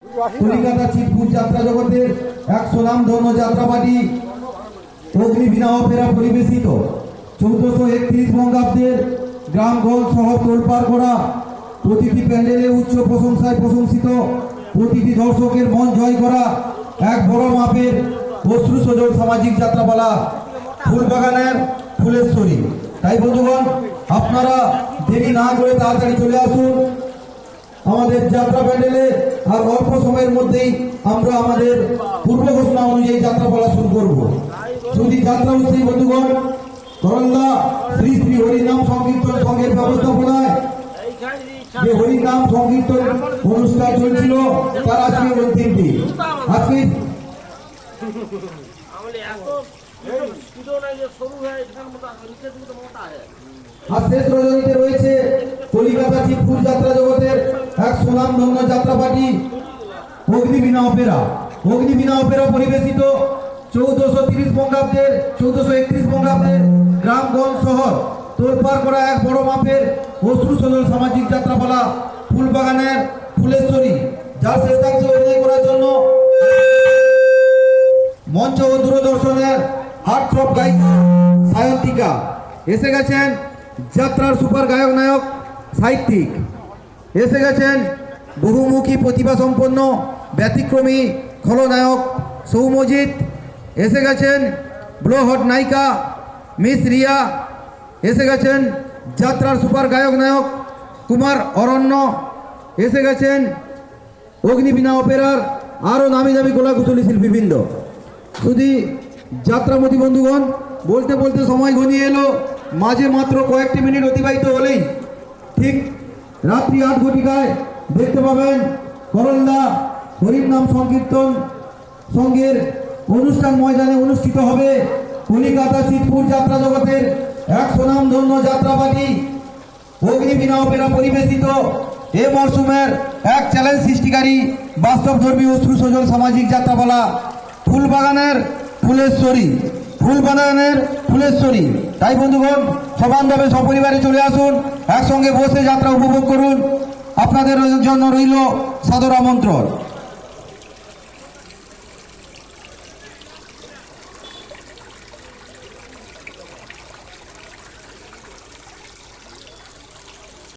কলিকাতা চিতপুর যাত্রা জগতের এক সুনামধন্য যাত্রাপাটি অগ্নিবীণা অপেরা পরিবেশিত 1431 বঙ্গাব্দের গ্রামগঞ্জ শহর তোলপাড় করা প্রতিটি প্যান্ডেলে উচ্চ প্রশংসায় প্রশংসিত প্রতিটি দর্শকের মন জয় করা এক বড় মাপের অশ্রু সজল সামাজিক যাত্রাপালা ফুলবাগানের ফুলেশ্বরী। তাই বন্ধুগণ, আপনারা দেরি না করে তাড়াতাড়ি চলে আসুন আমাদের যাত্রা প্যান্ডেলে। আর অল্প সময়ের মধ্যেই আমরা আমাদের পূর্ব ঘোষণা অনুযায়ী যাত্রাপালা শুরু করব। যদি যাত্রা উৎসী বন্ধুগণ করন্দা শ্রী শ্রী হরিনাম সংকীর্তন সংঘের ব্যবস্থাপনায় যে হরিনাম সংকীর্তন অনুষ্ঠান চলছিল তার আজকে অন্তিম দিন। আজকে আর শেষ রজনীতে রয়েছে কলিকাতা চিতপুর যাত্রা জগতের এক সুনামধন্য যাত্রাপাটি অগ্নিবীণা অপেরা। অগ্নিবীণা অপেরা পরিবেশিত 1431 বঙ্গাব্দের গ্রামগঞ্জ শহর তোলপাড় করা এক বড় মাপের অশ্রু সজল সামাজিক যাত্রাপালা ফুলবাগানের ফুলেশ্বরী, যার শ্রেষ্ঠাংশে অভিনয় করার জন্য মঞ্চ ও দূরদর্শনের হার্টথ্রব গায়িকা সায়ন্তিকা এসে গেছেন। যাত্রার সুপার গায়ক নায়ক সাহিত্যিক এসে গেছেন। বহুমুখী প্রতিভা সম্পন্ন ব্যতিক্রমী খলনায়ক সৌমজিৎ এসে গেছেন। ব্লোহট নায়িকা মিস রিয়া এসে গেছেন। যাত্রার সুপার গায়ক নায়ক কুমার অরণ্য এসে গেছেন। অগ্নিবীণা অপেরার আরও নামি দামি কলাকুশলী শিল্পীবৃন্দ। শুধু যাত্রামতী বন্ধুগণ, বলতে বলতে সময় ঘনিয়ে এলো, মাঝে মাত্র কয়েকটি মিনিট অতিবাহিত হলেই ঠিক রাত্রি 8 ঘটিকায় দেখতে পাবেন করন্দা হরিনাম সংকীর্তন সংঘের অনুষ্ঠান ময়দানে অনুষ্ঠিত হবে কলিকাতা চিতপুর যাত্রা জগতের এক সুনামধন্য যাত্রাপাটি অগ্নিবীণা অপেরা পরিবেশিত এ মরশুমের এক চ্যালেঞ্জ সৃষ্টিকারী বাস্তবধর্মী অশ্রু সজল সামাজিক যাত্রাপালা ফুলবাগানের ফুলেশ্বরী। তাই বন্ধুগণ, সমানভাবে সপরিবারে চলে আসুন, একসঙ্গে বসে যাত্রা উপভোগ করুন। আপনাদের জন্য রইল সাদর আমন্ত্রণ।